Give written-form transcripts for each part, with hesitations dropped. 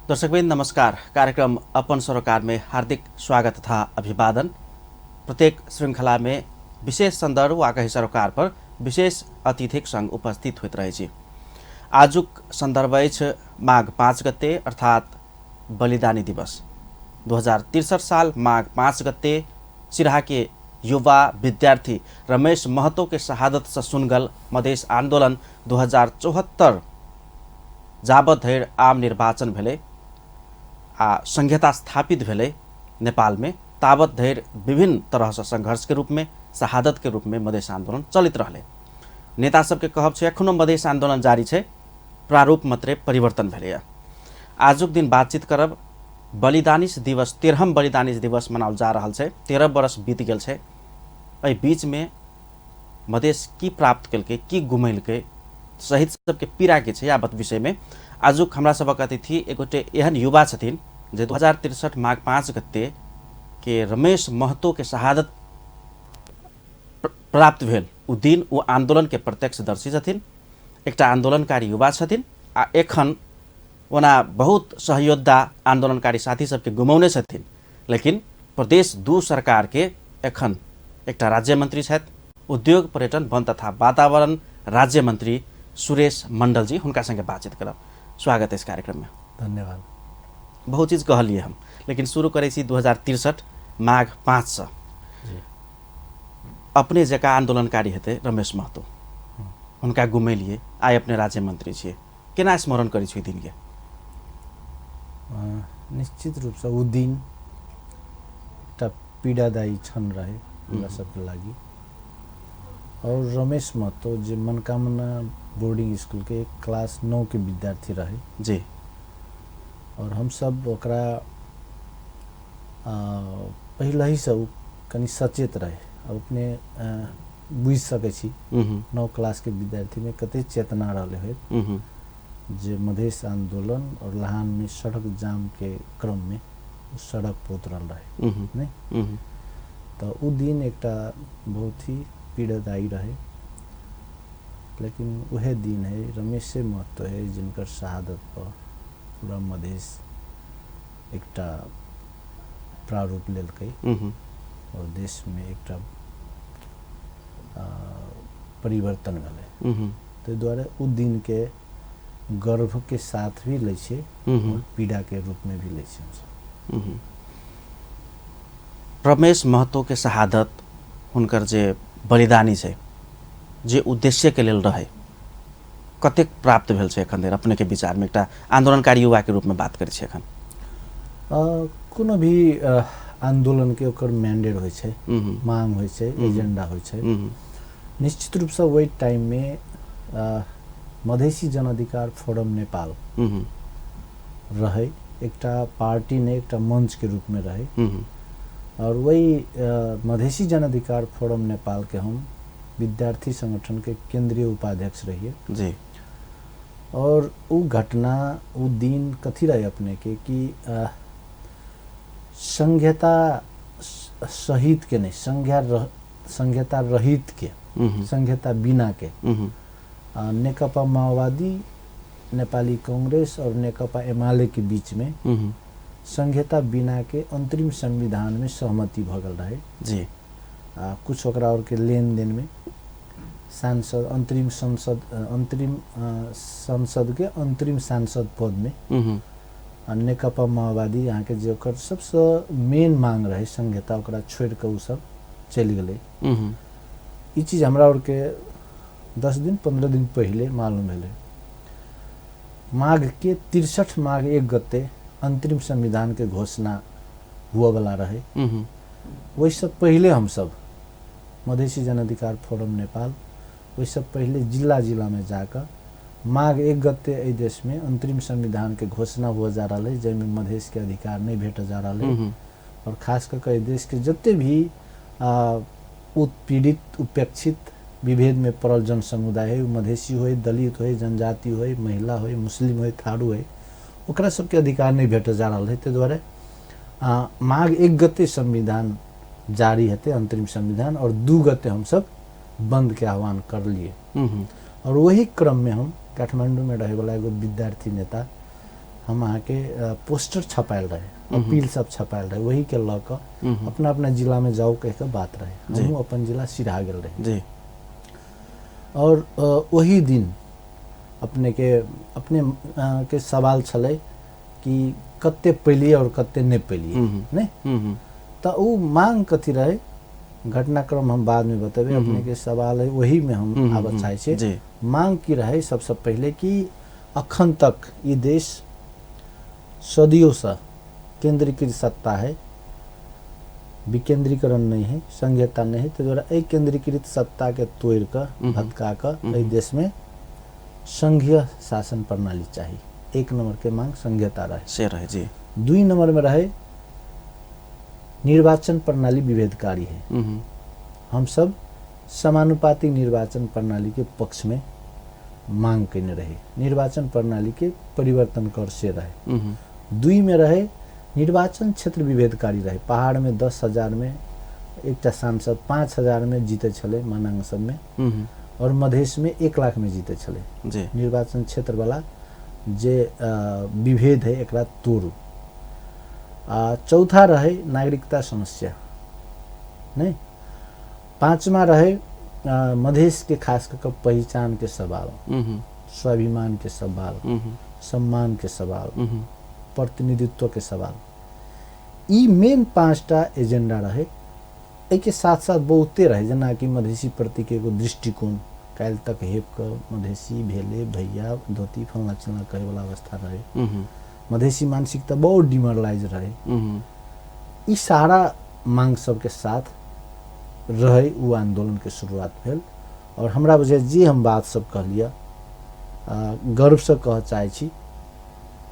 दर्शकवृन्द नमस्कार। कार्यक्रम अपन सरोकार में हार्दिक स्वागत तथा अभिवादन। प्रत्येक श्रृंखला में विशेष संदर्भ वा कही सरोकार पर विशेष अतिथिक संग उपस्थित होइत रहै छी। आजुक संदर्भ अछि माघ 5 गते अर्थात बलिदानी दिवस। 2063 साल माघ 5 गते सिराहा के युवा विद्यार्थी रमेश महतो के शहादत से सुनगल मधेश आंदोलन 2074 जाबत धरि आम निर्वाचन भेलै आ संहिता स्थापित भेलै नेपाल में, ताबत धरि विभिन्न तरह से संघर्ष के रूप में, शहादत के रूप में मधेश आंदोलन चलित रहलै। नेता सबके कहब छै एखनो मधेश आंदोलन जारी छै, प्रारूप मात्रै परिवर्तन भेलैया। आजुक दिन बातचीत करब बलिदानी दिवस 13हम बलिदानी दिवस मनाओल जा रहल छै। 13 बरस बीत गेल छै। एहि बीच में मधेश की प्राप्त केलकै, की गुमैलकै, शहीद सबके पीड़ा के छै यावत विषय में आजुक हमरा सबक अतिथि एगोटे एहन युवा छथिन जे 2063 माघ 5 गते के रमेश महतो के शहादत प्राप्त भेल उ दिन उ आंदोलन के प्रत्यक्षदर्शी छथिन। एकटा आंदोलनकारी युवा छथिन आ एखन ओना बहुत सहयोद्धा आंदोलनकारी साथी सबके गुमौने छथिन, लेकिन प्रदेश 2 सरकार के एखन एकटा राज्य मंत्री छथि, उद्योग पर्यटन वन तथा वातावरण राज्य मंत्री सुरेश मंडल जी। हुनका संगे बातचीत करब। स्वागत है इस कार्यक्रम में। धन्यवाद। बहुत चीज कहलिए हम, लेकिन शुरू करे 2063 माघ 5 से। अपने जका आंदोलनकारी हेते रमेश महतो, हुनका गुमैलिए, आइ अपने राज्य मंत्री छिए, केना स्मरण करी छी दिन के? निश्चित रूप से उ दिन एकटा पीड़ादायी क्षण रहे हमरा सबके लागि। और रमेश महतो जे मनकामना बोर्डिंग स्कूल के क्लास 9 के विद्यार्थी रहे जी, और हम सब ओकरा पहले ही से कनी सचेत रहे। अपने बुझ सकै छी 9 क्लास के विद्यार्थी में कते चेतना रहले है जे मधेश आंदोलन और लहान में सड़क जाम के क्रम में सड़क पर उतरल रहे नहीं। तो उ दिन एकटा बहुत ही पीड़ादायी रहे, लेकिन वह दिन है रमेश महतो है जिनकर शहादत पर पूरा मधेश एकटा प्रारूप लेलकै और देश में एकटा परिवर्तन भेलै। तो द्वारा उ दिन के गर्व के साथ भी लै छै और पीड़ा के रूप में भी लै छै हमसब। रमेश महतो के शहादत हुनकर जे बलिदानी छै, जे उद्देश्य के लेल रहे, कतेक प्राप्त भेल छै एखन धरि अपने के विचार में? एकटा आंदोलनकारी युवा के रूप में बात करै छी एखन। कोनो भी आंदोलन के ओकर मैंडेट होय छै, मांग होय छै, एजेंडा होय छै। निश्चित रूप से वही टाइम में मधेसी जन अधिकार फोरम नेपाल रहे, एकटा पार्टी ने एकटा मंच के रूप में रहे। और वही मधेसी जन अधिकार फोरम नेपाल के हम विद्यार्थी संगठन के केंद्रीय उपाध्यक्ष रहिए जी। और उ घटना उ दिन कथी रहे अपने के कि संहिता सहित के नहीं, संहिता रहित के, संहिता बिना के नेकपा माओवादी, नेपाली कांग्रेस और नेकपा एमाले के बीच में संहिता बिना के अंतरिम संविधान में सहमति भगल रहे जी। कुछ ओकरा और के लेन देन में सांसद अंतरिम संसद के अंतरिम सांसद पद में नेकपा माओवादी यहाँ के जो सबसे मेन मांग रहे संहिता ओकरा छोड़ के उ सब चल गए। ई चीज हमरा और के 10 दिन 15 दिन पहले मालूम भेले। माघ के 63 माघ 1 गते अंतरिम संविधान के घोषणा हुआ वाला रहे। वही सब पहले हम सब मधेसी जन अधिकार फोरम नेपाल वही सब पहले जिला जिला में जाकर माघ 1 गते ए देश में अंतरिम संविधान के घोषणा हुआ जा रहा है, जिसमें मधेश के अधिकार नहीं भेट जा रहा है। और खास करके देश के जितने भी उत्पीड़ित उपेक्षित विभेद में पड़ल जन समुदाय है, मधेसी हो, दलित हो, जनजाति हो, महिला हो, मुस्लिम हो, थारू हो, ओकरा सबके अधिकार नहीं भेट जा रहा है। ते द्वारा माघ 1 गते संविधान जारी हेते अंतरिम संविधान, और 2 गते हम सब बंद के आह्वान कर लिए। और वही क्रम में हम काठमांडू में रहे वाला एगो विद्यार्थी नेता हम अहाँ के पोस्टर छपायल रहे, अपील सब छपायल रहे, वही के लऽ कऽ अपना अपना जिला में जाओ कह के बात रहे। हमहूँ अपन जिला सिरहा गेल रहे जी। और वही दिन अपने के सवाल छलै कि कते पेलिए और कते नहीं पेलिए, नहीं तो उ मांग कथी रहे, घटनाक्रम हम बाद में बतेबे, अपने के सवाल है वही में हम आबऽ चाहे छे। मांग की रहे सबसे पहले कि अखन तक ये देश सदियों से केंद्रीकृत सत्ता है, विकेंद्रीकरण नहीं है, संघीयता नहीं है, तो द्वारा एक केंद्रीकृत सत्ता के तोड़ कर भटका कर देश में संघीय शासन प्रणाली चाहिए। एक नंबर के मांग संघीयता रहे जी। 2 नंबर में रहे निर्वाचन प्रणाली विभेदकारी है। हम सब समानुपातिक निर्वाचन प्रणाली के पक्ष में मांग करने रहे, निर्वाचन प्रणाली के परिवर्तन कर से रहे। 2 में रहे निर्वाचन क्षेत्र विभेदकारी रहे, पहाड़ में 10,000 में एक सांसद 5,000 में जीते छले मानांग सब में, और मधेश में 1 लाख में जीते छले। निर्वाचन क्षेत्र वाला जे विभेद है एकरा तोड़ू। चौथा रहे नागरिकता समस्या, नहीं। 5वां रहे मधेश के खास कर पहचान के सवाल, स्वाभिमान के सवाल, सम्मान के सवाल, प्रतिनिधित्व के सवाल। ई मेन 5टा एजेंडा रहे। एक साथ साथ बहुते रहे, जना कि मधेसी प्रति के एगो दृष्टिकोण, काल तक हेप कर मधेसी भेले भैया धोती फलना चिलना करे वाला अवस्था रहे। मधेसी मानसिकता बहुत डिमोरलाइज रहे। ई सारा मांग सब के साथ रहे उ आंदोलन के शुरुआत भेल। और हमरा बुझे जे हम बात सब कहलिया गर्व से कह चाहे छी,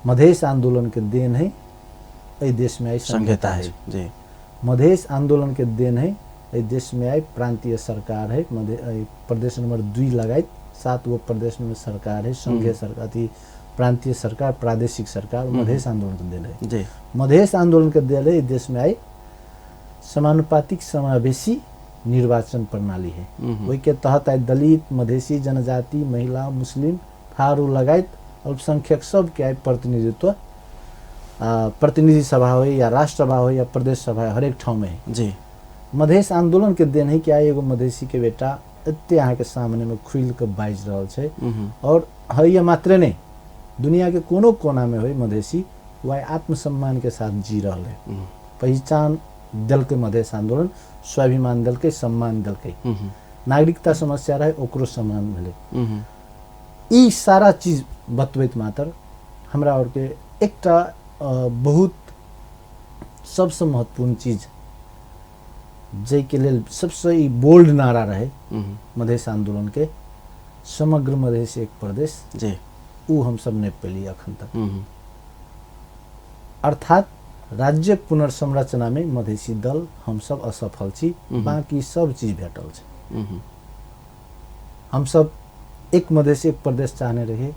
मधेश आंदोलन के देन है ए देश में आई संघीयता है जी। मधेश आंदोलन के देन है ए देश में आई प्रांतीय सरकार है, प्रदेश नंबर 2 लगायत 7 गो प्रदेश में सरकार है, संघीय सरकार थी, प्रांतीय सरकार, प्रादेशिक सरकार, मधेश आंदोलन के देन है जी। मधेश आंदोलन के देन है देश में आई समानुपातिक समावेशी निर्वाचन प्रणाली है। वही के तहत आई दलित, मधेसी, जनजाति, महिला, मुस्लिम, थारू लगायत अल्पसंख्यक सब के आई प्रतिनिधित्व, प्रतिनिधि सभा हो या राष्ट्र सभा हो या प्रदेश सभा हर एक ठाव में है जी। मधेश आंदोलन के देन है कि आई एगो मधेसी के बेटा एते अहाँ के सामने में खुल के बाज रहल छे। और है मात्र नहीं, दुनिया के कोनो कोना में हो मधेसी वह आत्मसम्मान के साथ जी रहा है। पहचान दल के मधेश आंदोलन, स्वाभिमान दल के, सम्मान दल के, नागरिकता समस्या रहे ओकरो सम्मान मिले। ई सारा चीज बतबैत मात्र हमरा और के एकटा बहुत सबसे महत्वपूर्ण चीज जे के लेल सबसे ई बोल्ड नारा रहे मधेश आंदोलन के, समग्र मधेश एक प्रदेश जी, उ हम सब नहीं पेली अखन तक। अर्थात राज्य पुनर्संरचना में मधेसी दल हम सब असफल छी, बाकी सब चीज भेटल छे। हम सब एक मधेश एक प्रदेश चाहने रहे,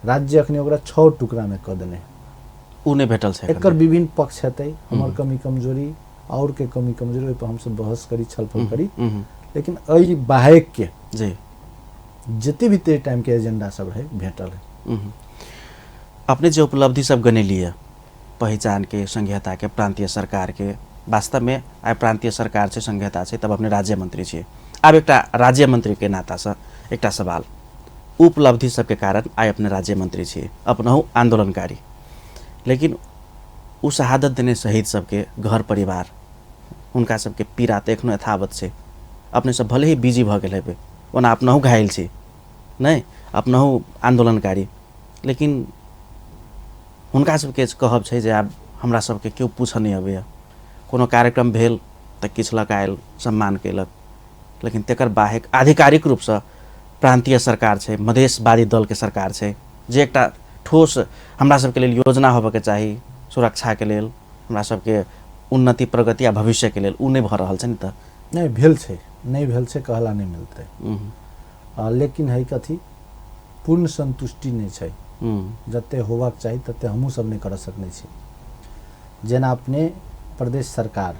राज्य अखनी ओकरा 6 टुकड़ा में कर देने, उ नहीं भेटल छे। एकर विभिन्न पक्ष हेतै, हमर कमी कमजोरी और के कमी कमजोरी ओइ पर हम सब बहस करी, छलफल करी। लेकिन एहि बाहेक के जी जते भी ते टाइम के एजेंडा सब है भेटल है। अपने जो उपलब्धि सब गने लिए पहचान के, संघीयता के, प्रांतीय सरकार के, वास्तव में आइ प्रांतीय सरकार से संघीयता से तब अपने राज्य मंत्री छे। अब एक राज्य मंत्री के नाता से एक सवाल, उपलब्धि सबके कारण आइ अपने राज्य मंत्री छे, अपनहु आंदोलनकारी, लेकिन उ शहादत देने शहीद सबके घर परिवार उनका सबके पीड़ा तो एखनो यथावत छे। अपने सब भले ही बिजी भ गेल हेबे, ओना अपनहु घायल छे, नहीं अपनहु आंदोलनकारी, लेकिन हुनका सबके कहब छै जे आब हमरा सबके केओ पूछ नहीं अबैया। कोनो कार्यक्रम भेल तऽ किछु लग आयल, सम्मान केलक, लेकिन तेकर बाहेक आधिकारिक रूप से प्रांतीय सरकार छै, मधेशवादी दल के सरकार छै, जे एकटा ठोस हमरा सबके लेल योजना होबे के चाही सुरक्षा के लेल, हमरा सबके उन्नति प्रगति आ भविष्य के लेल, उ नहीं भ रहल छै। त नहीं भेल छै, नहीं भेल छै कहला नहीं मिलते। लेकिन है कथी पूर्ण संतुष्टि नहीं छै, जते होबाक चाही तते हमहूँ सब नहीं कर सकने छी। जेना अपने प्रदेश सरकार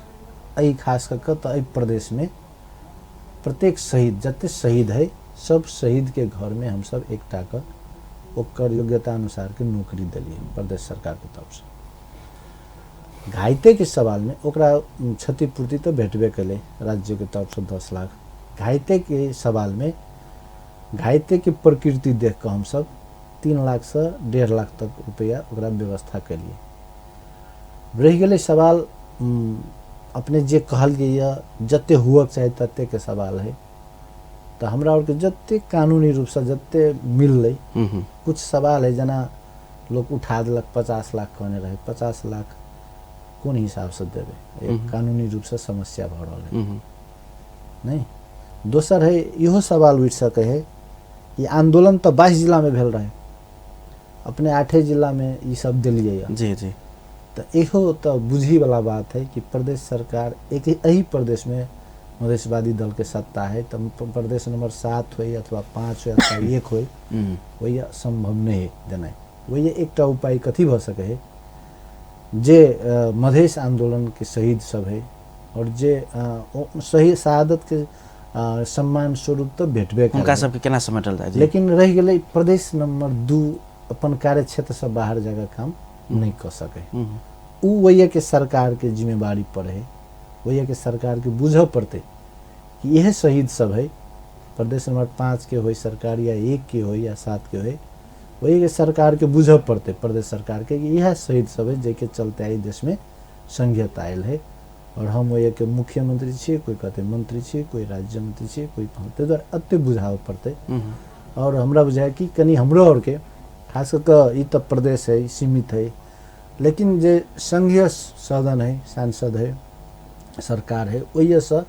एहि खास करके तो एहि प्रदेश में प्रत्येक शहीद जते शहीद है सब शहीद के घर में हम सब एकटा का ओकर योग्यता अनुसार के नौकरी दिलिए प्रदेश सरकार के तरफ से। घाइते के सवाल में ओकरा क्षतिपूर्ति तो भेटबे कले राज्य के तरफ से 10 लाख। घाइते के सवाल में घाइते के प्रकृति देख कर हम सब 3 लाख से 1.5 लाख तक रुपया ओकरा व्यवस्था कलिए। रह गए सवाल अपने जे कहल गई जत्ते हुआ चाहे तत्ते के सवाल है, तो हमरा और के जत्ते कानूनी रूप से जत्ते मिल कुछ सवाल है जना लोग उठा दिलक 50 लाख कहने रहे। 50 लाख कौन हिसाब से देवे, एक कानूनी रूप से समस्या भ रहा है नहीं। दोसर है इहो सवाल उठ सके है कि आंदोलन तो 22 जिला में भेल रहे, अपने 8 जिला में ये सब दिलिए जी जी। तो इहो तो बुझी वाला बात है कि प्रदेश सरकार एक यही प्रदेश में मधेशवादी दल के सत्ता है, तो प्रदेश नंबर 7 हो अथवा 5 हो अथवा 1 हो वही संभव नहीं देना। वही एक उपाय कथी भ सके है जे मधेश आंदोलन के शहीद सब है और जे सही शहादत के सम्मान स्वरूप तो भेटबे उनका सबके केना समेटल जाए। लेकिन रह गए प्रदेश नंबर 2 अपन कार्य क्षेत्र से बाहर जगह काम नहीं कर सके। उ वही के सरकार के जिम्मेवारी पर है, वही के सरकार के बुझ पड़ते कि यह शहीद सब है प्रदेश नंबर 5 के हो सरकार या 1 के हो या 7 के हो, वही के सरकार के बुझ पड़ते प्रदेश सरकार के कि यह शहीद सब है जेके चलते आई देश में संघीयत आयल है और हम वही के मुख्यमंत्री छे, कोई कहते मंत्री छे, कोई राज्य मंत्री छे, कोई पहुँचते द्वारा अत्य बुझाव पड़ते। और हमरा बुझाए कि कनी हमरो और के खास कर ये तो प्रदेश है सीमित है, लेकिन जे संघीय सदन है सांसद है सरकार है वही से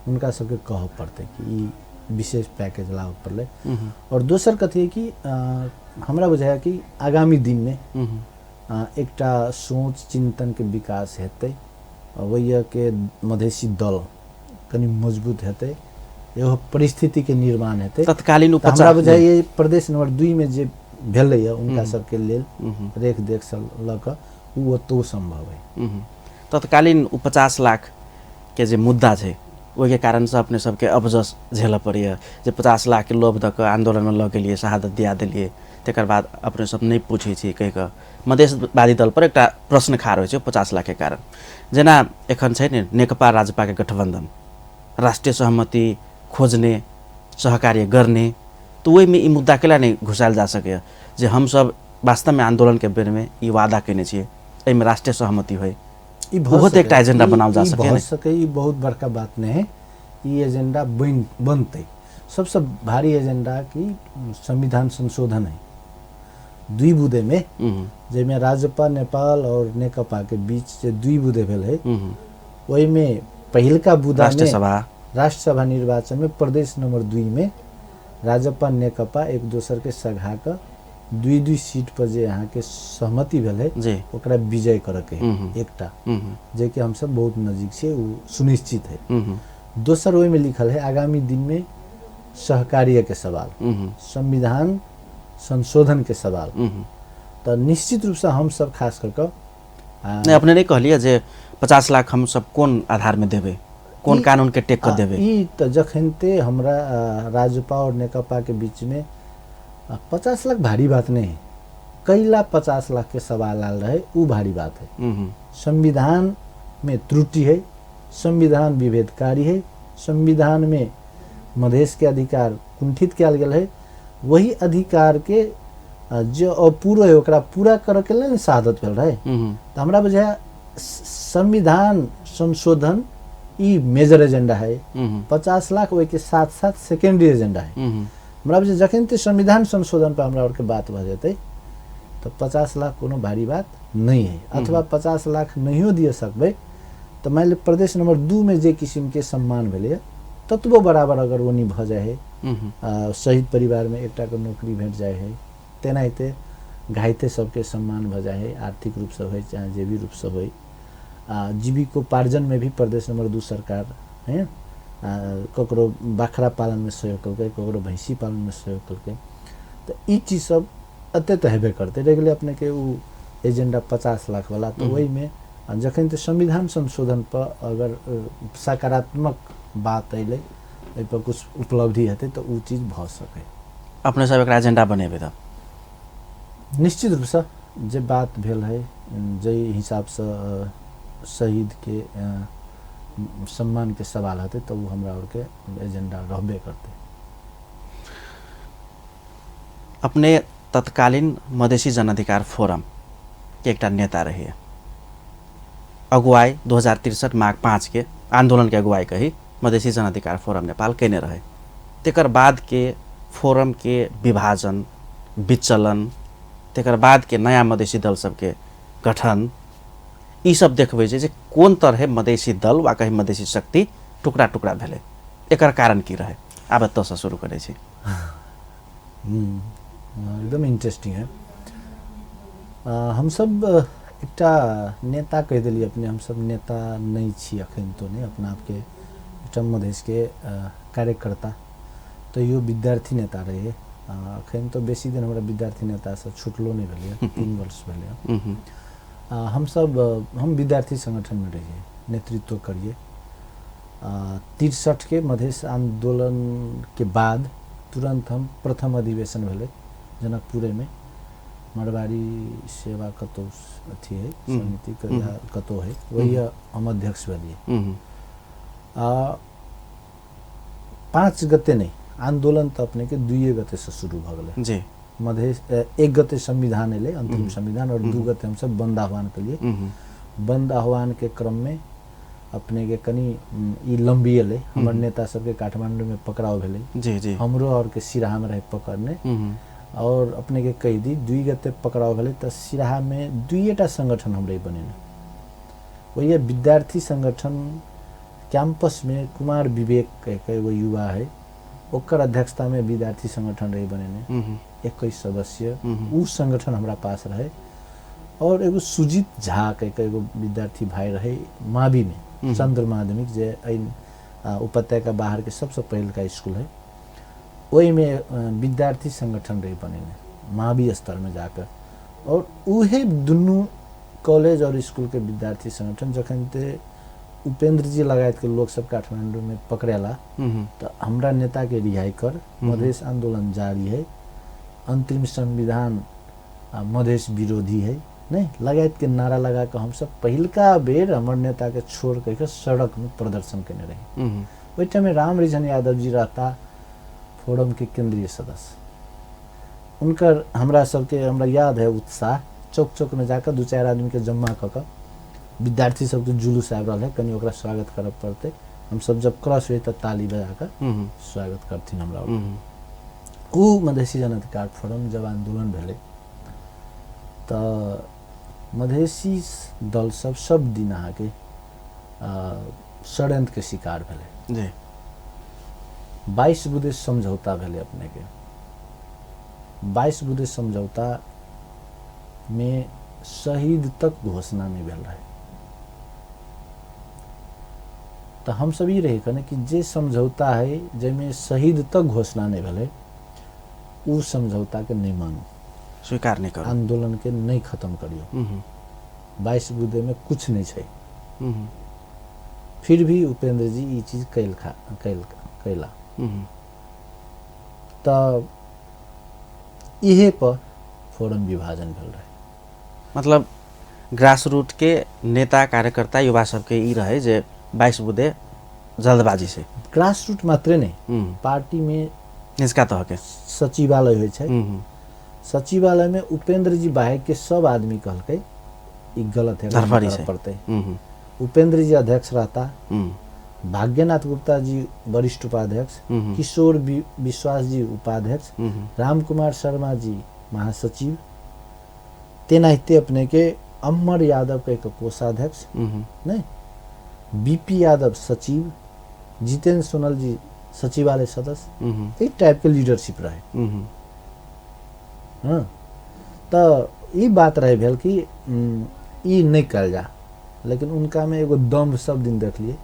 उनका सबके कह पड़ते कि विशेष पैकेज लाभ पड़े। और दोसर कथी है कि हमरा बुझाया कि आगामी दिन में एकटा सोच चिंतन के विकास हेतै, वही के मधेसी दल कनी मजबूत हेतै, एगो परिस्थिति के निर्माण हेतै तत्कालीन। हमरा बुझाइए प्रदेश नंबर 2 में जे भेलै उनका सबके लेल रेख देख ल क वो तो संभव है। तत्कालीन 50 लाख के जे मुद्दा है वही कारण से अपने सबके अबजस झेल पड़िए जे 50 लाख के लोभ दऽ कऽ आंदोलन में लऽ गेलिए, शहादत दिया दिलिए, तकर बाद अपने सब नहीं पूछे छी कहि कऽ मधेशवादी दल पर एक प्रश्न खाड़ होइ छै 50 लाख के कारण। जेना एखन छै ने नेकपा राजपा के गठबंधन राष्ट्रीय सहमति खोजने सहकार्य गर्ने, तो वही में ई मुद्दा केला नहीं घुसायल जा सके जे हम सब वास्तव में आंदोलन के बेर में ई वादा केने छियै एहिमे राष्ट्रीय सहमति होय, ओहो तो एक एजेंडा बनाओल जा सके। ई बहुत बड़का बात नहीं है, ई एजेंडा बनते। सबसे भारी एजेंडा की संविधान संशोधन है 2 बुदे में, जेमे राजपा नेपाल और नेकपा के बीच से 2 बुदे भेल है। वही में पहिलका बुदा में राष्ट्र सभा निर्वाचन में प्रदेश नंबर 2 में राजपा नेकपा एक दोसर के सघा कर 2-2 सीट पर जे यहाँ के सहमति भेल है ओकरा विजय करे के एकटा जे कि हम सब बहुत नजदीक से वो सुनिश्चित है। दोसर वही में लिखल है आगामी दिन में सहकार्य के सवाल, संविधान संशोधन के सवाल। तो निश्चित रूप से हम सब खास करके अपने नहीं कहलिए जे 50 लाख हम सब कौन आधार में देवे, कौन कानून के टेक कर देवे। ई तो जखनते हमरा राजपा और नेकपा के बीच में 50 लाख भारी बात नहीं है, कैला 50 लाख के सवाल आल रहे वो भारी बात है। संविधान में त्रुटि है, संविधान विभेदकारी है, संविधान में मधेश के अधिकार कुंठित किया गेल है, वही अधिकार के जो अपूर्ण है ओकरा पूरा करे के लिए शहादत भेल रहे। तो हमरा बुझाया संविधान संशोधन ई मेजर एजेंडा है, 50 लाख वही के साथ साथ सेकेंडरी एजेंडा है। हमरा बुझे जखन ते संविधान संशोधन पर हमरा और के बात भ जेतै तो 50 लाख कोनो भारी बात नहीं है, अथवा 50 लाख नहीं दिए सकबे तो मान ली प्रदेश नंबर 2 में जे किस्म के सम्मान भेले ततबो बराबर अगर वो नहीं भ जाए है, शहीद परिवार में एकटा के नौकरी भेट जाए है, तेनाहिते घाइते सबके सम्मान भ जाए है, आर्थिक रूप से हो चाहे जे भी रूप से हो, जीविकोपार्जन में भी प्रदेश नंबर 2 सरकार है ककरो बाखरा पालन में सहयोग करके, ककरो भैंसी पालन में सहयोग करके, तो ये चीज सब अत्यंत हेबे करते रेगुले अपने के वो एजेंडा 50 लाख वाला। तो वही में जखन तो संविधान संशोधन पर अगर सकारात्मक बात अले पर कुछ उपलब्धि हेतै तो वो चीज भ सके। अपने सब एक एजेंडा बनेबे त निश्चित रूप से जे बात भेल है जै हिसाब से शहीद के सम्मान के सवाल हते तो वो हमरा और के एजेंडा रहबे करते। अपने तत्कालीन मधेसी जन अधिकार फोरम के एकटा नेता रहे, अगुवाई 2063 माघ 5 के आंदोलन के अगुवाई कही मधेसी जन अधिकार फोरम नेपाल केने रहे। तेकर बाद के फोरम के विभाजन विचलन, तेकर बाद के नया मधेसी दल सबके गठन, ई सब देखबै जे कोन तरह मधेसी दल वा कहीं मधेसी शक्ति टुकड़ा टुकड़ा भेले, एकर कारण की रहे? आब तो से शुरू करे छी। एकदम इंटरेस्टिंग है। हम सब एकटा नेता कह दिलिए अपने, हम सब नेता नहीं छी अखन तो नहीं, अपना आपके एकटा मधेश के कार्यकर्ता तो यो विद्यार्थी नेता रहे। अखन तो बेसी दिन हमारा विद्यार्थी नेता से छुटलो नहीं भेलिए, 3 वर्ष भेलिए। हम विद्यार्थी संगठन में रहिए, नेतृत्व करिए। 63 के मधेश आंदोलन के बाद तुरंत हम प्रथम अधिवेशन भेले जनकपुरे में, मरवाड़ी सेवा कतो अथी है समिति कतो है, वही हम अध्यक्ष भेलिए। 5 गते नहीं आंदोलन तो अपने के 2 गते से शुरू भ गए जी। मधेश 1 गते संविधान एले, अंतिम संविधान, और 2 गते हम सब बंद आह्वान के लिए। बंद आह्वान के क्रम में अपने के कनी ई लंबी एले, हमर नेता सबके काठमांडू में पकड़ाव भेले जी जी, हमरो और के सिराहा में रहे पकड़ने, और अपने के कह दी 2 गते पकड़ाव भेले तो सिराहा में 2टा संगठन हमरे बने। वही विद्यार्थी संगठन कैंपस में कुमार विवेक कह वो युवा है, ओकर अध्यक्षता में विद्यार्थी संगठन रही बने 21 सदस्य। उ संगठन हमारा पास रहे, और एगो सुजीत झा कह एगो विद्यार्थी भाई रहे मावी में, चंद्र माध्यमिक जे उपत्यका बाहर के सबसे पहल का स्कूल है, वही में विद्यार्थी संगठन रही बने मावी स्तर में जाकर। और उहे दुनू कॉलेज और स्कूल के विद्यार्थी संगठन जखन ते उपेंद्र जी लगायत के लोग सब काठमांडू में पकड़ेला तो हमरा नेता के रिहाई कर मधेश आंदोलन जारी है, अंतरिम संविधान मधेश विरोधी है नहीं लगायत के नारा लगा के हम सब पहिलका बेर हमर नेता के छोड़ के सड़क में प्रदर्शन करने रहे। वही टाइम में राम रिझन यादव जी रहता फोरम के केंद्रीय सदस्य, उनकर हमरा सबके हमरा याद है उत्साह, चौक चौक में जाकर 2-4 आदमी के जमा कर विद्यार्थी सब जुलूस आब रहा है, कनी ओकरा स्वागत करब पड़ते। हम सब जब क्रॉस हुए तो ताली बजाकर स्वागत करथिन हमरा। उ मधेसी जन अधिकार फोरम जब आंदोलन भेले तो मधेसी दल सब दिन आके षड्यंत्र के शिकार भेले जी। 22 बुधे समझौता भेले अपने के, 22 बुधे समझौता में शहीद तक घोषणा नहीं भेल रहे। तो हम सब ये रहे कहने कि जे समझौता है जिसमें शहीद तक घोषणा नहीं भेले उ समझौता के नहीं मानू, स्वीकार नहीं करो, आंदोलन के नहीं खत्म करियो। 22 बुधे में कुछ नहीं छै। फिर भी उपेंद्र जी ये चीज कैला तो इहे पर फोरम विभाजन भेल रहे। मतलब ग्रास रूट के नेता कार्यकर्ता युवा सबके ई रहे जे 22 बुधे जल्दबाजी से, ग्रास रूट मात्रे नहीं पार्टी में निष्का तह के सचिवालय होइ छै, सचिवालय में उपेंद्र जी बाहे के सब आदमी कहलकै ई गलत है, धरफड़ी से पड़ते। उपेंद्र जी अध्यक्ष रहता, भाग्यनाथ गुप्ता जी वरिष्ठ उपाध्यक्ष, किशोर विश्वास जी उपाध्यक्ष, राम कुमार शर्मा जी महासचिव, तेनाहिते अपने के अमर यादव के कोषाध्यक्ष नहीं, बीपी यादव सचिव, जितेंद्र सोनल जी सचिवालय सदस्य, एक टाइप के लीडरशिप रहे। हाँ तो ये बात रहे भेल कि ये नहीं कल जा, लेकिन उनका में एगो दम्भ सब दिन देख लिए,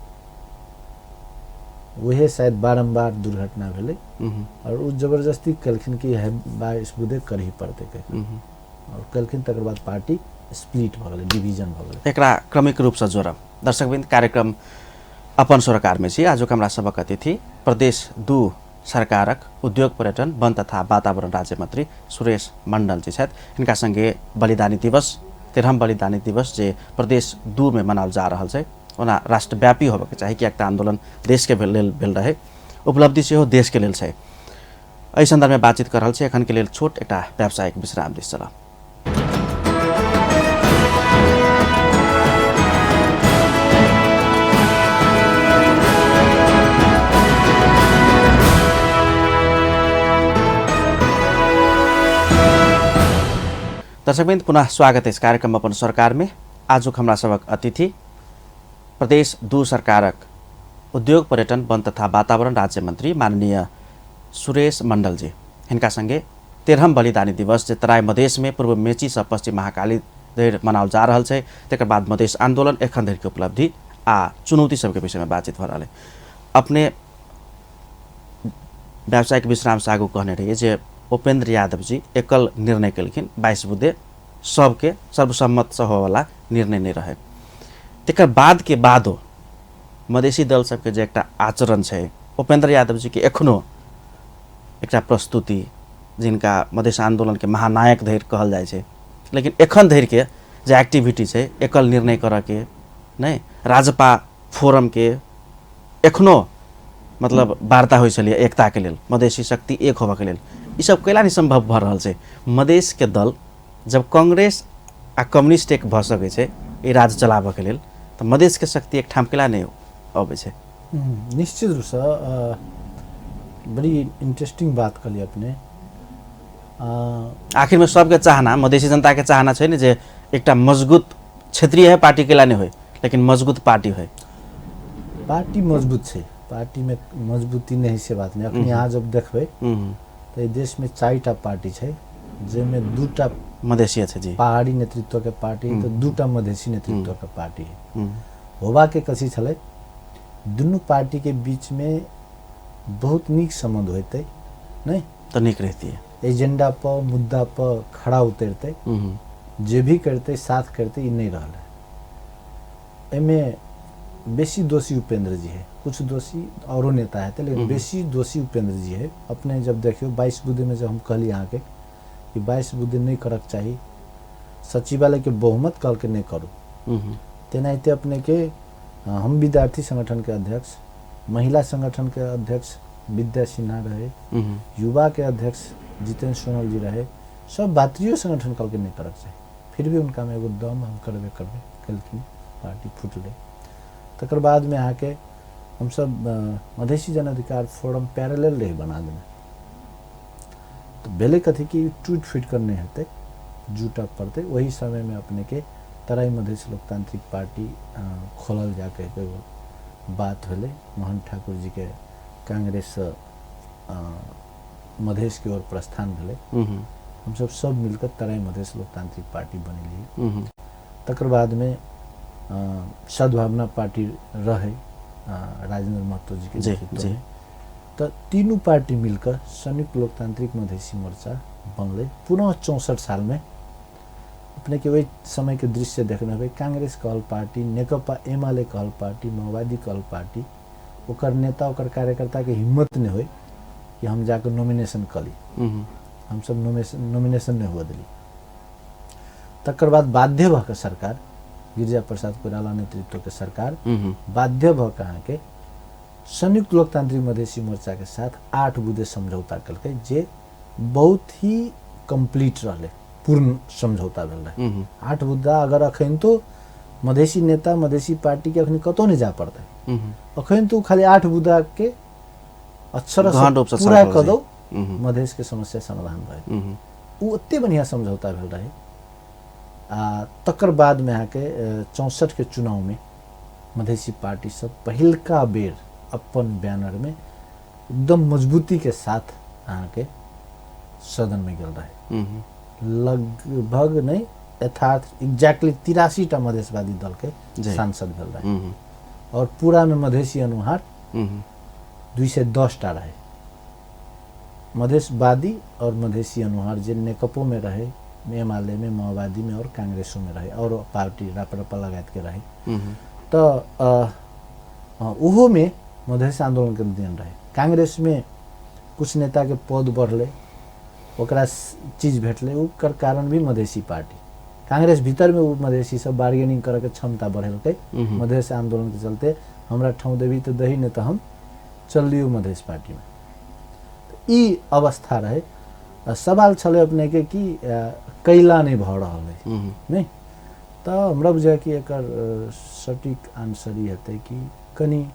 वही शायद बारंबार दुर्घटना भेले और वो जबरदस्ती कलखिन कि है 22 बुधे कर ही पड़ते और कलखिन तकर बाद पार्टी स्प्लिट भ गेलै, डिवीजन भ गेलै। एकरा क्रमिक रूप से जोड़ब। दर्शकबिंद कार्यक्रम अपन सरोकार में छी। आजुक हमरा सबक अतिथि प्रदेश 2 सरकारक उद्योग पर्यटन वन तथा वातावरण राज्य मन्त्री सुरेश मण्डल जी छथि। हिनका संगे बलिदानी दिवस 13 बलिदानी दिवस जे प्रदेश 2 में मनाओल जा रहल छै ओना राष्ट्रव्यापी होबके चाही कि एकटा आंदोलन देश के लेल भेल रहे, उपलब्धि सेहो देश के लेल छै। एहि सन्दर्भ में बातचीत कर रहल छै। एखन के लेल छोट एकटा व्यावसायिक विश्राम दिस चलब। दर्शकवृन्द, पुनः स्वागत है इस कार्यक्रम अपन सरकार में। आजुक हमरा सबक अतिथि प्रदेश 2 सरकारक उद्योग पर्यटन वन तथा वातावरण राज्य मंत्री माननीय सुरेश मण्डल जी। हिनका संगे 13 बलिदानी दिवस जे तराई मधेश में पूर्व मेची से पश्चिम महाकाली धरि मनाओल जा रहल छै, तकर बाद मधेश आंदोलन एखन धरि के उपलब्धि आ चुनौती सबके विषय में बातचीत हो रहल है। अपने व्यावसायिक विश्राम से आगू कहने रहिए जे उपेंद्र यादव जी एकल निर्णय केलखिन, 22 बुधे सबके सर्वसम्मत से होवाला निर्णय नहीं रहे। तकर बाद के बादो मधेसी दल सबके जे एकटा आचरण छै, उपेंद्र यादव जी के एखनो एकटा प्रस्तुति जिनका मधेश आंदोलन के महानायक धरि कहल जाय छै, लेकिन एखन धरि के जे एक्टिविटी छै एकल निर्णय करऽ के नहीं, राजपा फोरम के एखनो मतलब वार्ता होइ छलिए एकता के लेल, मधेसी शक्ति एक होबऽ के लेल, ई सब कैला नहीं संभव भऽ रहल छै। मधेश के दल जब कांग्रेस आ कम्युनिस्ट एक भऽ सकै छै ई राज्य चलाबऽ के लेल, तऽ मधेश के शक्ति एक ठाम कैला नहीं अबै छै। निश्चित रूप से बड़ी इंटरेस्टिंग बात कहलिए अपने। आखिर में सबके चाहना, मधेसी जनता के चाहना छै ने जे एकटा मजबूत क्षेत्रीय है पार्टी कैला नहीं होय, लेकिन मजबूत पार्टी होय। पार्टी मजबूत छै, पार्टी में मजबूती नहीं से बात नहीं। अखन यहाँ जब देखबै तो देश में 4टा पार्टी छै, जेमे 2टा मधेसी छै जी, पहाड़ी नेतृत्व के पार्टी तो 2टा मधेसी नेतृत्व के पार्टी है। होबा के कथी छलै, दुनू पार्टी के बीच में बहुत नीक संबंध होते नहीं तो नीक रहती है। एजेंडा पर मुद्दा पर खड़ा उतरते, जे भी करते साथ करते, ई नहीं रहल है। एमे बेसी दोषी उपेंद्र जी है, कुछ दोषी औरों नेता है, लेकिन बेसी दोषी उपेंद्र जी है। अपने जब देखियो 22 बुधे में जब हम कहली यहाँ के कि 22 बुधे नहीं करक चाहिए, सचिवालय के बहुमत कल के नहीं करू, तेनाहिते अपने के हम विद्यार्थी संगठन के अध्यक्ष, महिला संगठन के अध्यक्ष विद्या सिन्हा रहे, युवा के अध्यक्ष जितेंद्र सोनल जी रहे, सब भातृय संगठन कल के नहीं करक चाहिए। फिर भी उनका में एगो दम हम करबे कलखिन, पार्टी फुटले। तकर बाद में आके हम सब मधेसी जन अधिकार फोरम पैरेलल रही बना देना, तो बेले कथी की टूट फिट करने हेते, जुटा पड़ते। वही समय में अपने के तराई मधेश लोकतांत्रिक पार्टी खोलल जाके बात होले। मोहन ठाकुर जी के कांग्रेस मधेश की ओर प्रस्थान भेले। हम सब मिलकर तराई मधेश लोकतांत्रिक पार्टी बनेली। तकर बाद में सद्भावना पार्टी रहे राजेंद्र महतो जी के नेतृत्व में, तो तीनों पार्टी मिलकर संयुक्त लोकतांत्रिक मधेसी मोर्चा बनले। पुनः 64 साल में अपने के वही समय के दृश्य देखने हुए, कांग्रेस कहल पार्टी, नेकपा एमाले कहल पार्टी, माओवादी कहल पार्टी, ओकर नेता ओकर कार्यकर्ता के हिम्मत नहीं हुई कि हम जाकर नॉमिनेशन करी। हम सब नॉमिनेशन नहीं हुआ दिली। तकर बाद बाध्य भऽ सरकार, गिरिजा प्रसाद कोइराला नेतृत्व के सरकार बाध्य भऽ के संयुक्त लोकतांत्रिक मधेसी मोर्चा के साथ 8 बुधे समझौता कलकै, जे बहुत ही कंप्लीट रहले, पूर्ण समझौता भेल रहे। 8 बुद्धा अगर अखन तो मधेसी नेता मधेसी पार्टी के अखन कतौ नहीं जा पड़ते, अखन तो खाली 8 बुद्धा के अक्षर पूरा कऽ दो, मधेश के समस्या समाधान भए। वो ओते बढ़िया समझौता भेल रहे। तकर बाद में आके 64 के चुनाव में मधेसी पार्टी सब पहिलका बेर अपन बैनर में एकदम मजबूती के साथ आके सदन में गेल रहे। लगभग नहीं यथार्थ एग्जैक्टली 83टा मधेशवादी दल के सांसद भेल रहे, और पूरा में मधेसी अनुहार 210टा रहे। मधेशवादी और मधेसी अनुहार जे नेकपो में रहे, एमाले में, माओवादी में और कांग्रेसों में रहे, और पार्टी रापरपा लगायत के रहे। तो उहो में मधेश आंदोलन के दिन रहे। कांग्रेस में कुछ नेता के पद बढ़ले, ओकरा चीज भेटले, ओकर कारण भी मधेसी पार्टी कांग्रेस भीतर में वो मधेसी सब बार्गेनिंग करे के क्षमता बढ़ेलकै। मधेस आंदोलन के चलते हमरा ठाउँ देवी तो दही ने तो हम चल लियो मधेस पार्टी में। तो ई अवस्था रहे। सवाल छले अपने के कि कैला नहीं भ रहल है नहीं, तो हमरा बुझा कि एकर सटीक आंसर ई हेतै कि कनी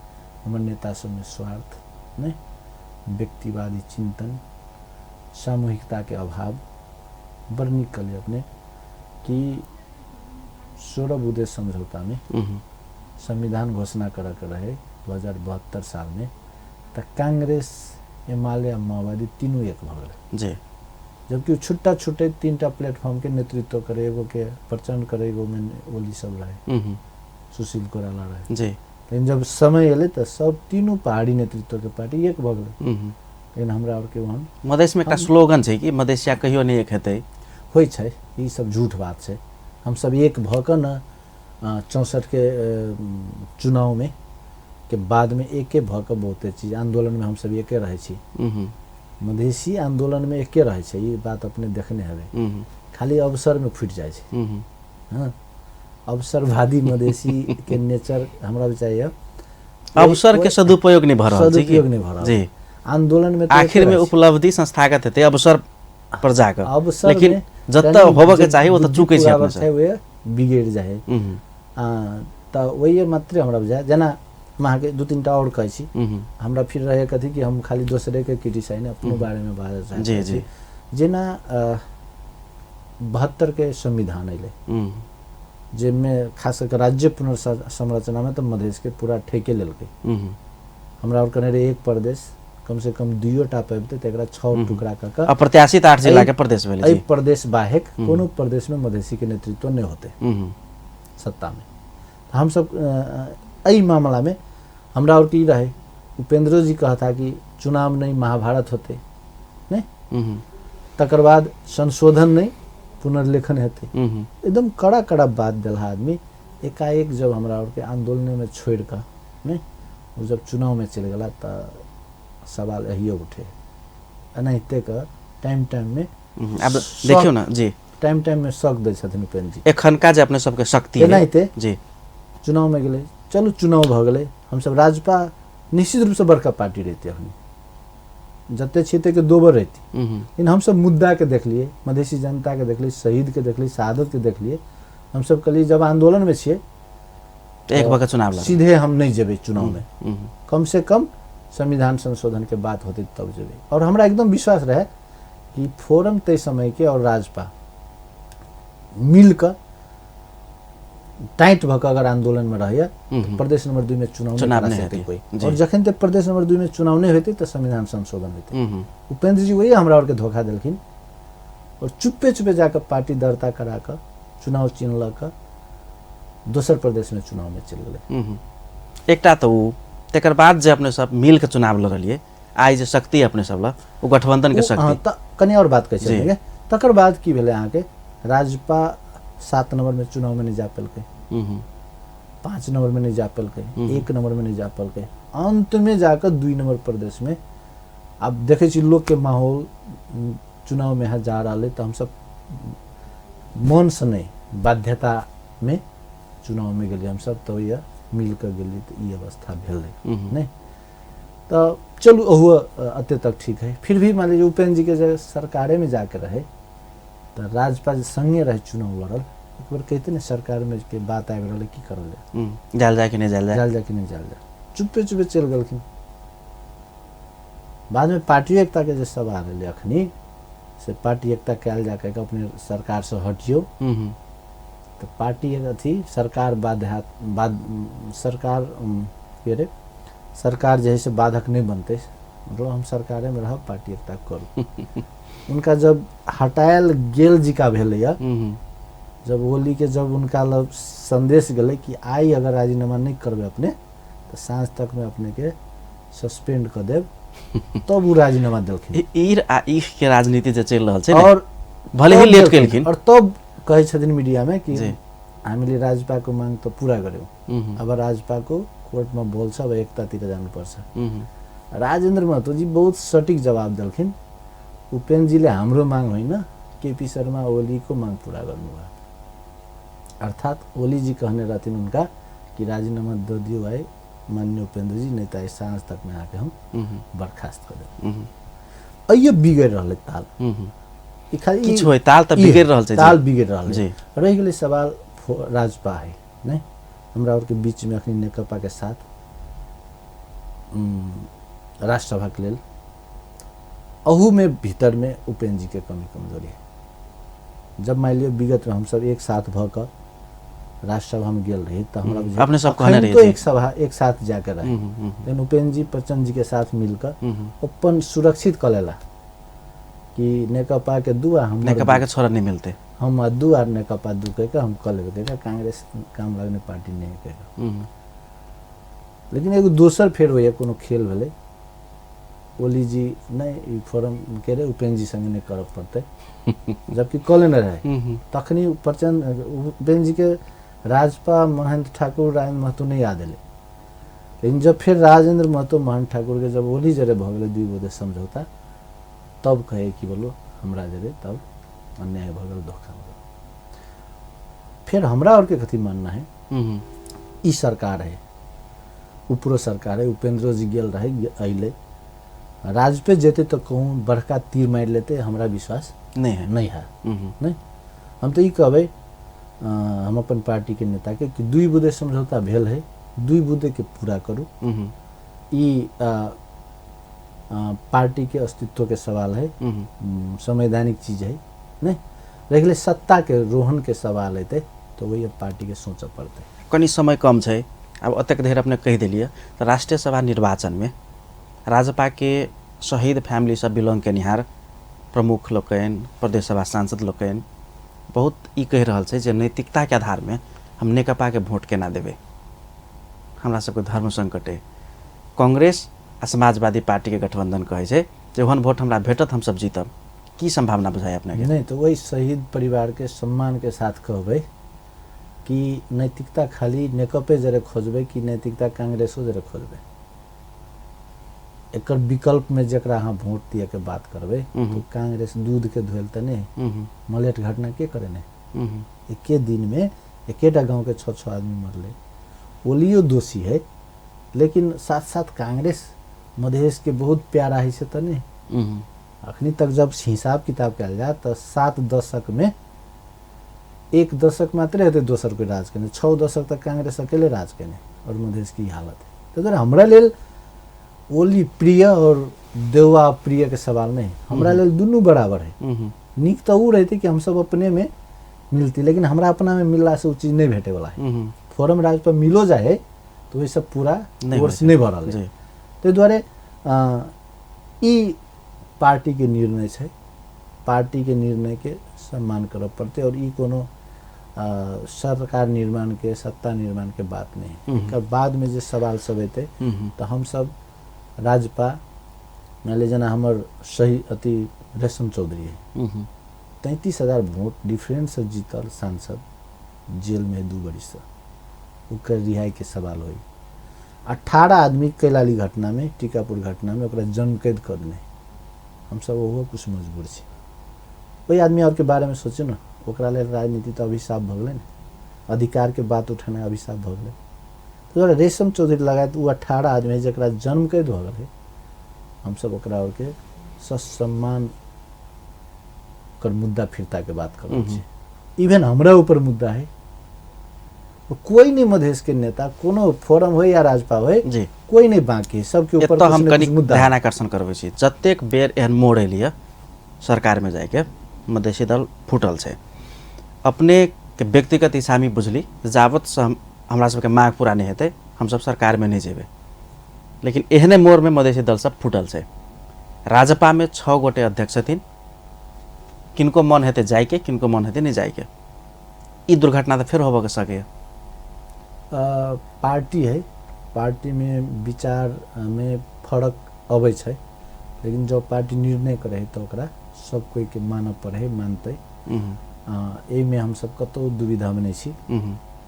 हमर नेता सब में स्वार्थ नहीं, व्यक्तिवादी चिंतन, सामूहिकता के अभाव। बड़ नीक कहलिए अपने कि 16 बुँदे समझौता में संविधान घोषणा करे के रहे 2072 साल में, तो कांग्रेस, एमाले आ माओवादी तीनों एक भ गए जी। जबकि छुट्टा छुट्टे 3टा प्लेटफॉर्म के नेतृत्व करे, एगो के प्रचंड करे, एगो में ओली सब रहे, सुशील कोइराला रहे जी। लेकिन जब समय एले तो सब तीनों पहाड़ी नेतृत्व के पार्टी एक भ गए। लेकिन हमरा और के वहाँ मधेश में का स्लोगन है कि मधेसिया कहियो नहीं एक हेतै, होइ छै, ई सब झूठ बात छै। हम सब एक भ क न 64 के चुनाव में के बाद में एके भ क बहुते चीज आंदोलन में हम सब एके रहे छी। मधेसी आंदोलन में एके रहे छै, ई बात अपने देखने हवे। खाली अवसर में फुट जाए छै। हाँ, अवसरवादी मधेसी के नेचर हमरा चाहिए। अवसर के सदुपयोग नहीं भ रहल छै, सदुपयोग नहीं भ रहल जी। आंदोलन में आखिर में उपलब्धि संस्थागत हेतै अवसर पर जाकर, अवसर लेकिन जत्ता होबे के चाहिए वो तो चूकै छै अपने से, वे बिगड़ जाए। त वही मात्र हमरा बुझाय। जना वहाँ के 2-3टा और कहै छी, हमरा फिर रहे कथी कि हम खाली दूसरे के क्रिटिसाइज नहीं, अपने बारे में बात चाहै जी जी। जेना 72 के संविधान अइले, जिनमें खास करके राज्य पुनर्संरचना में तो मधेश के पूरा ठेके लेलकै। हमरा और कने रहे एक प्रदेश कम से कम 2टा पैबते तेकरा 6 टुकड़ा क अप्रत्याशित 8 जिला के प्रदेश भेलै जी। प्रदेश बाहेक कोनो प्रदेश में मधेसी के नेतृत्व नहीं होते सत्ता में। हम सब एई मामला में हमरा और की रहे, उपेंद्र जी कहता कि चुनाव नहीं महाभारत होते नहीं, तकर बाद संशोधन नहीं पुनर्लेखन हेते। एकदम कड़ा कड़ा बात दिला आदमी। एकाएक जब हमरा और के आंदोलन में छोड़ कर नहीं, वो जब चुनाव में चल गला तो सवाल यही उठे। अनाहिते का टाइम में अब देखियो ना जी, टाइम में शक दै छथिन उपेंद्र जी। एखन का जे अपने सबके शक्ति है अनाहिते जी। चुनाव में गेले, चलो चुनाव भ गेले, हम सब राजपा निश्चित रूप से बड़का पार्टी रहती अखनी, जते क्षेत्र के दोबर रहती। लेकिन हम सब मुद्दा के देख लिए, मधेसी जनता के देख लिए, शहीद के देख लिए, शहादत के देख लिए। हम सब कहलिए जब आंदोलन में छिए एक बार चुनाव सीधे हम नहीं जेबे चुनाव में, कम से कम संविधान संशोधन के बात होती तब जेबे। और हमरा एकदम विश्वास रहे कि फोरम तय समय के और राजपा मिलकर टाइट भक अगर आंदोलन में रहिए तो प्रदेश नंबर 2 में चुनाव नहीं हेतै कोई। और जखन तक प्रदेश नंबर 2 में चुनाव नहीं होते तो संविधान संशोधन होते। उपेंद्र जी वही हमरा और के धोखा दिलखिन और चुपे चुपे जाकर पार्टी दर्ता करा कर चुनाव चिन्ह ल कर दोसर प्रदेश में चुनाव में चल गए। एकटा तो तेकर बाद जे अपने सब मिल के चुनाव लड़लिए, आई जे शक्ति अपने सब ला वो गठबंधन के शक्ति। कनी और बात कह छै, तकर बाद की भेले अहाँ के राजपा 7 नंबर में चुनाव में नहीं जा पेलकै, 5 नंबर में नहीं जा पेलकै, 1 नंबर में नहीं जा पेलकै। अंत में जाकर 2 नंबर प्रदेश में अब देखे छी लोग के माहौल चुनाव में यहाँ जा रहा है, तो हम सब मन से नहीं बाध्यता में चुनाव में गेलिए। हम सब तो यह मिल कर गेलिए तो ये अवस्था भेलै नहीं। तो चलू ओहो अत्य तक ठीक है। फिर भी मान लीजिए उपेंद्र जी के जगह सरकारे में जाके रहे तो राजपा संगे रहे चुनाव लड़ल, एक बार कहते ना सरकार में के बात आबि रहल की करल जाल जा कि नहीं जाल जा कि नहीं जाल जा, चुपे चुपे चल गलखिन। बाद में पार्टी एकता के जो सब आ रहे अखनी से पार्टी एकता कैल जाके अपने सरकार से हटियो तो पार्टी अथी सरकार सरकार के रे सरकार जो है से बाधक नहीं बनते, मतलब हम सरकारे में रह पार्टी एकता करू। उनका जब हटायल गेल जी का भेल, जब होली के जब उनका संदेश गले कि आई अगर राजीनामा नहीं करबे अपने तो सांझ तक में अपने के सस्पेंड कर देव, तब वो राजीनामा दिलखिन। के राजनीति जे चल रहल छै और भले ही लेट केलखिन और तब कहे छथिन मीडिया में कि हामीले राजपा को मांग तो पूरा गर्यौं, अब राजपा को कोर्ट में बोल्छ अब एकतातिर जानुपर्छ। राजेन्द्र महतो जी बहुत सटीक जवाब दिलखिन। उपेन्द्र जीले हाम्रो माग होइन, केपी शर्मा ओली को मांग पूरा गर्नुभयो। अर्थात ओली जी कहने रहथिन उनका कि राजीनामा दे दियो भाई माननीय उपेन्द्र जी, नहीं तो आज सांझ तक में आके हम बर्खास्त कर देंगे। यो बिगड़ रहल ताल, ई खाली किछ होय ताल त बिगड़ रहल छै, ताल बिगड़ रहल है। रह गेलै सवाल राजपा है नहीं, हमरा और के बीच में अखनी नेकपा के साथ राष्ट्रसभा के लेल अहू में भीतर में उपेन्द्र जी के कमी कमजोरी है। जब मान लियो विगत में हम सब एक साथ भकर राष्ट्रसभा में गेल रही तो हमरा अपने सब कहने रही तो एक सभा एक साथ जाकर रहे, लेकिन उपेन्द्र जी प्रचंड जी के साथ मिलकर अपन सुरक्षित कर लेला कि नेकपा के दुआ हम नेकपा के छोरा नहीं मिलते, हम दुआ नेकपा दू कह हम कर लेगा, कांग्रेस काम लगने पार्टी नहीं कह। लेकिन एगो दोसर फेर हो कोनो खेल भेले, ओली जी नहीं फोरम के रे उपेन्द्र जी संगे नहीं कर पड़ते, जबकि कले न रहे तखनी प्रचंड उपेन्द्र जी के राजपा महेंद्र ठाकुर राजेंद्र महतो नहीं याद है। लेकिन जब फिर राजेंद्र महतो महेंद्र ठाकुर के जब ओली जरे भगले दुई बोधे समझौता, तब कहे कि बोलो हमरा जरे तब अन्याय भगल धोखा भगल। फिर हमरा और के कथी मानना है, ई सरकार है, ऊपरो सरकार है, उपेन्द्र जी गेल रहे अइले राजपे जेते तो कहूँ बड़का तीर मार लेते, हमरा विश्वास नहीं है नहीं। हम तो ये कहबे हम अपन पार्टी के नेता के कि दुई बुदे समझौता भेल है, दुई बुदे के पूरा करू। ई पार्टी के अस्तित्व के सवाल है, संवैधानिक चीज है नहीं, रह सत्ता के रोहन के सवाल है तो वही अब पार्टी के सोच पड़ते। कनी समय कम है, अब अत्यक धेर अपने कह दिलिए तो राष्ट्रीय सभा निर्वाचन में राजपा के शहीद फैमिली सब बिलोंग के निहार प्रमुख लोकन प्रदेश सभा सांसद लोकन बहुत ई कह रहा है जे नैतिकता के आधार में हम नेकपा के वोट केना देवे, हमरा सबके धर्म संकट है। कांग्रेस आ समाजवादी पार्टी के गठबंधन कहे जे ओहन वोट हमरा भेटत हम सब जीतब, की संभावना बुझाय अपने के? नहीं तो वही शहीद परिवार के सम्मान के साथ कहबे कि नैतिकता खाली नेकपे जरे खोजबे कि नैतिकता कांग्रेसो जरे खोजबे, एक विकल्प में जरा हाँ वोट दिए के बात करबे तो कांग्रेस दूध के धोल तो नहीं, मलेट घटना के करे नहीं, एके दिन में एकेटा गांव के 6-6 आदमी मरले, ओलियो दोषी है, लेकिन साथ साथ कांग्रेस मधेश के बहुत प्यारा है से तो नहीं। अखनी तक जब हिसाब किताब कल जाए तो 7 दशक में 1 दशक मात्र है दोसर को राज करने, 6 दशक तक कांग्रेस अकेले राज करने और मधेश की हालत है। तो हमरा लेल ओली प्रिय और देवा प्रिय के सवाल नहीं, हमरा लेल दोनों बराबर है। निक तो वो रहती कि हम सब अपने में मिलती, लेकिन हमरा अपना में मिलला से वो चीज नहीं भेटे वाला है। फोरम राज पर मिलो जाए तो ये सब पूरा कोर्स नहीं भरल है। तो द्वारे ई पार्टी के निर्णय है, पार्टी के निर्णय के सम्मान करब पड़ते और ई कोनो सरकार निर्माण के सत्ता निर्माण के बात नहीं। बाद में जो सवाल सब हेते तो हम सब राजपा मान ली जना हमर सही अति रेशम चौधरी है 33,000 वोट डिफरेंस से जीतल सांसद, जेल में 2 बरिस ओकर रिहाई के सवाल हुई। 18 आदमी कैलाली घटना में टीकापुर घटना में ओकरा जन्म कैद कर देने, हम सब ओहो कुछ मजबूर छी। वही आदमी और के बारे में सोचो ना, ओकरा लेल राजनीति तो अभिशाप भगले न, अधिकार के बात उठाना अभिशाप भगले। तो रेशम चौधरी लगाए तो 18 आदमी जरा जन्म कैद हो गए, हम सब ओकरा और के ससम्मान कर मुद्दा फिरता के बात कर रहे। इवन हमरा ऊपर मुद्दा है, कोई नहीं मधेश के नेता कोनो फोरम हो या राजपा हो कोई नहीं बाकी, सबके ऊपर तो हम कनी ध्यान आकर्षण करबे छी। जतेक बेर एहन मोड़ एलिए सरकार में जाके मधेसी दल फुटल है, अपने के व्यक्तिगत इसामी बुझली जावत से हमरा सबके मांग पूरा नहीं हेतै हम सब सरकार में नहीं जेबे, लेकिन एहने मोड़ में मधेसी दल सब फुटल है। राजपा में 6 गोटे अध्यक्ष थिन, किनको मन हेतै जाइके किनको मन हेतै नहीं जाइके, ई दुर्घटना तो फिर होबे के सके। पार्टी है, पार्टी में विचार में फर्क अबै छै, लेकिन जब पार्टी निर्णय करे तो ओकरा सब कोई के मानब पड़े, मानते। में हम सब कतो दुविधा में नहीं छी।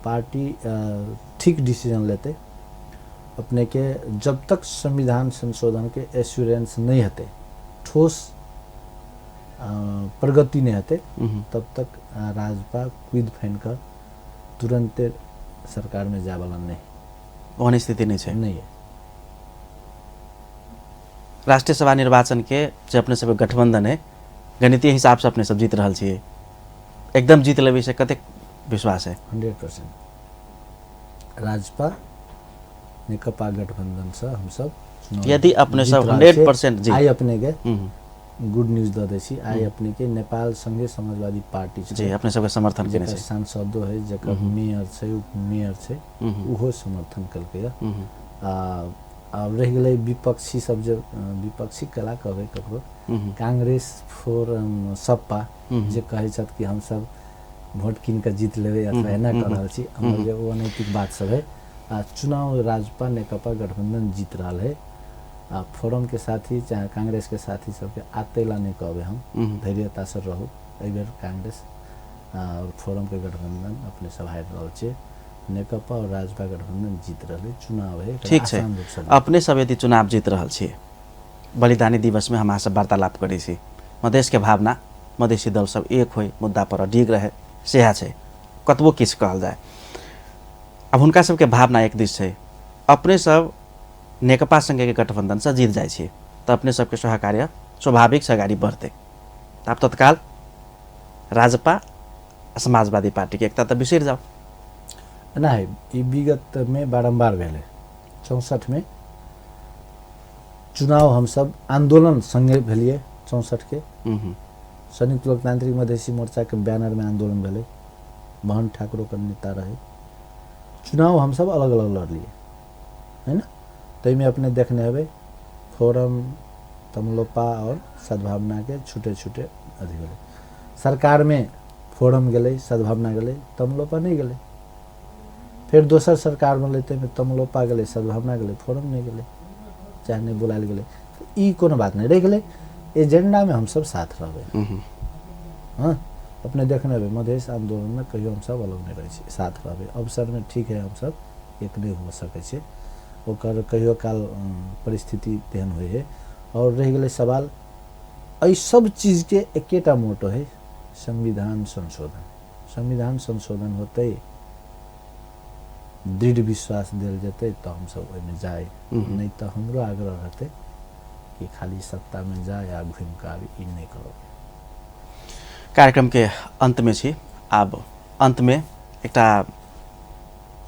पार्टी ठीक डिसीजन लेते अपने के जब तक संविधान संशोधन के एश्योरेंस नहीं हते, ठोस प्रगति नहीं हते, तब तक राजपा कूद फैन कर तुरंत सरकार में जा वाला नहीं, ओहन स्थिति नहीं है। राष्ट्रीय सभा निर्वाचन के जो अपने सब गठबंधन है, गणितीय हिसाब से अपने सब जीत रहा छे, एकदम जीत लेबे से कते विश्वास है? 100% राजपा नेकपा गठबंधन से हम सब यदि अपने सब 100% जी आई अपने के गुड न्यूज द देसी आई अपने के नेपाल संघीय समाजवादी पार्टी जी अपने सबके समर्थन केने छै, छै, सांसदो है, जकर मेयर छै, उप मेयर छै, उहो समर्थन कलकै आ रह गेलै विपक्षी सब, जो विपक्षी कला कहबै ककरो कांग्रेस फोरम सपा जे कहै छथि कि हम सब वोट कीन के जीत लेबै अथवा एना कर रहल छी, हमर जे अनैतिक बात सब है। चुनाव राजपा नेकपा गठबंधन जीत रहा है। फोरम के साथी चाहे कांग्रेस के साथी सबके आते ला नहीं कहबे, हम धैर्यता से रहू। एहि बेर कांग्रेस और फोरम के गठबंधन अपने सब हारि रहल छै, नेकपा और राजपा गठबंधन जीत रहे, चुनाव है ठीक छै। अपने सब यदि चुनाव जीत रहल छी, बलिदानी दिवस में हमारा सब वार्तालाप करै छी, मधेश के भावना, मधेसी दल सब एक होई, मुद्दा पर अडिग रहे, सेहा छै, कतबो किछ कहल जाए। अब हुनका सबके भावना एक दिस छै, अपने सब नेकपा संघ के गठबंधन से जीत जाए छी तो अपने सबके सहकार्य स्वाभाविक से अगाडि बढ़ते। आप तत्काल राजपा समाजवादी पार्टी के एकता तो बिसरि जाओ नहीं। ई विगत में बारंबार भेले, 64 में चुनाव हम सब आंदोलन संगे भेलिए, 64 के संयुक्त लोकतांत्रिक मधेसी मोर्चा के बैनर में आंदोलन भेले, महन ठाकुर का नेता रहे। चुनाव हम सब अलग अलग लड़ लिए है ना, तई में अपने देखने हवे फोरम तमलोपा और सद्भावना के छुटे छुटे अथी भेले। सरकार में फोरम गेले, सद्भावना गेले, तमलोपा नहीं गेले। फिर दोसर सरकार बनले तई में तमलोपा गेले, सद्भावना गेले, फोरम नहीं गेले, चाहे नहीं बुलायल गेले। तो ई कोनो बात नहीं रह गेले, एजेंडा में हम सब साथ रहबे। हाँ, अपने देखने हवे मधेश आंदोलन में कहियो हम सब अलग नहीं रहे छी, साथ रहबे। अवसर में ठीक है हम सब एक नहीं हो सके छे, ओकर कहियो काल परिस्थिति तेहन होय है। और रह गेले सवाल एहि सब चीज के एकेटा मोटो है, संविधान संशोधन। संविधान संशोधन होते दृढ़ विश्वास दिल जते तो हम सब ओहि में जाए, नहीं तो हमरो आग्रह रहते कि खाली सत्ता में जाए या घूम के आबी, ई नहीं करो। कार्यक्रम के अंत में छी, अब अंत में एकटा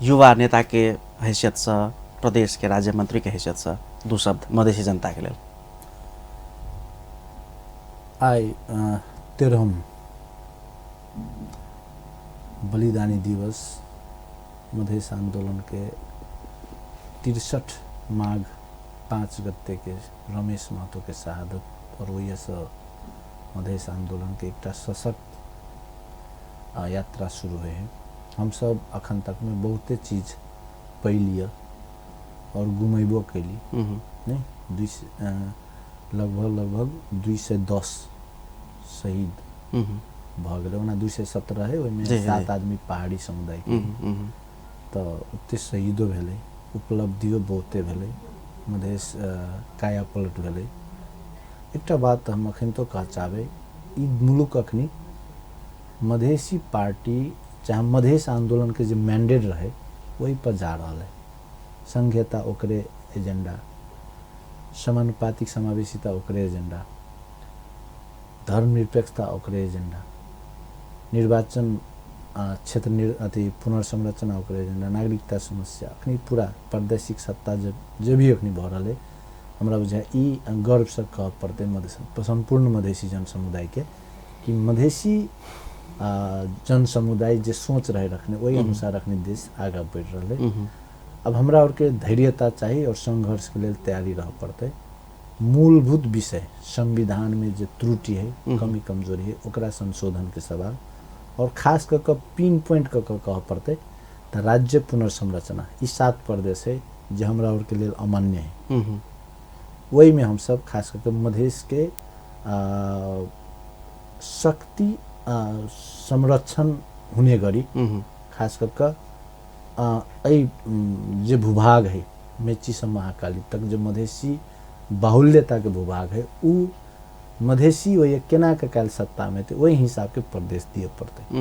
युवा नेता के हैसियत से, प्रदेश के राज्य मंत्री के हैसियत से दू शब्द मधेसी जनता के लिए। आई 13 बलिदानी दिवस मधेश आंदोलन के 63 माघ 5 गते के रमेश महतो के शहादत और वही से मधेश आंदोलन के एक सशक्त यात्रा शुरू हुए है। हम सब अखन तक में बहुते चीज पैलिए और गुमेबो कैली नहीं। लगभग 210 शहीद भ गए, ओना 217 है, ओहिमे 7 आदमी पहाड़ी समुदाय के, तो उते शहीदो भेले, उपलब्धियो बहुते भेले, मधेश काया पलट भेले। एकटा बात हम अखन तो कह चाहबे, ई मुलुक अखनी मधेसी पार्टी चाहे मधेश आंदोलन के जो मैंडेट रहे वही पर जा रहा है। संघीयता ओकरे एजेंडा, समानुपातिक समावेशिता ओकरे एजेंडा, धर्मनिरपेक्षता ओकरे एजेंडा, निर्वाचन क्षेत्र अथी पुनर्संरचना ओकरे एजेंडा, नागरिकता समस्या अखनी पूरा प्रादेशिक सत्ता जो भी अखनी भ रहा है, हमरा बुझाय ई गर्व से कह पड़ते संपूर्ण मधेसी जन समुदाय के कि मधेसी जन समुदाय जे सोच रहे रखने वही अनुसार रखने देश आगे बढ़ रहा है। अब हमरा और के धैर्यता चाहिए और संघर्ष के लिए तैयारी रह पड़ते। मूलभूत विषय संविधान में जो त्रुटि है, कमी कमजोरी है, ओकरा संशोधन के सवाल, और खास करके पिन पॉइंट कह पड़ते तो राज्य पुनर्संरचना। ई 7 प्रदेश है जो हमरा और के लिए अमान्य है, वही में हम सब खास करके मधेश के शक्ति संरक्षण होने गरी खास करके जे भूभाग है मेची से महाकाली तक जो मधेसी बाहुल्यता के भूभाग है उ मधेसी वही केना के काल सत्ता में थे वही हिसाब के प्रदेश दिए पड़ते।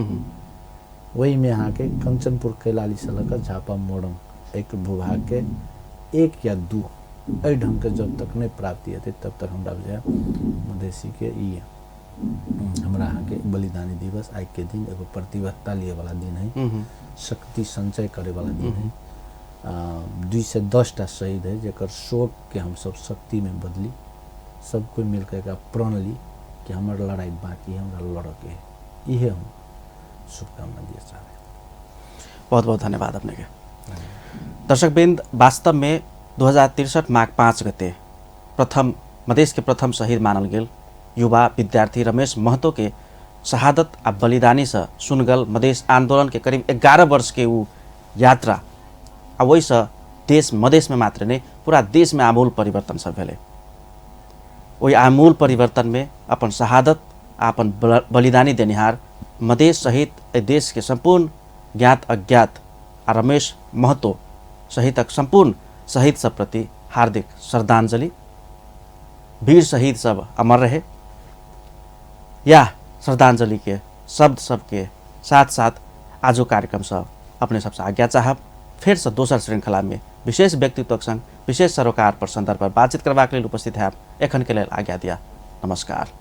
वही में यहाँ के कंचनपुर कैलाली से लेकर झापा मोड़म एक भूभाग के 1 या 2 अ ढंग के जब तक नहीं प्राप्ति होती तब तक हमरा बुझाय मधेसी के ये हमरा यहाँ के बलिदानी दिवस आज के दिन एगो प्रतिबद्धता लिए वाला दिन है, शक्ति संचय करे वाला दिन है। 2 से 10 टा शहीद है जेकर शोक के हम सब शक्ति में बदली, सब कोई मिलकर एक प्रण ली कि हमार लड़ाई बाकी है, हमारा लड़ के यही हम शुभकामना दिए चाह रहे। बहुत बहुत धन्यवाद अपने के। दर्शकबिंद, वास्तव में 2063 माघ 5 गते प्रथम मधेश के प्रथम शहीद मानल गेल युवा विद्यार्थी रमेश महतो के शहादत आ बलिदानी से सुनगल मधेश आंदोलन के करीब 11 वर्ष के वो यात्रा आ वही से देश मधेश में मात्र नहीं पूरा देश में आमूल परिवर्तन सब भेले। वही आमूल परिवर्तन में अपन शहादत अपन बलिदानी देनिहार मधेश सहित देश के संपूर्ण ज्ञात अज्ञात आ रमेश महतो सहितक संपूर्ण शहीद सब प्रति हार्दिक श्रद्धांजलि। वीर शहीद सब अमर रहे। या श्रद्धांजलि के शब्द सबके साथ साथ आजो कार्यक्रम सब अपने सबसे आज्ञा चाहब। फिर से दोसर श्रृंखला में विशेष व्यक्तित्व संग विशेष सरोकार पर संदर्भ पर बातचीत करबाक लेल उपस्थित है। एखन के लेल आज्ञा दिया। नमस्कार।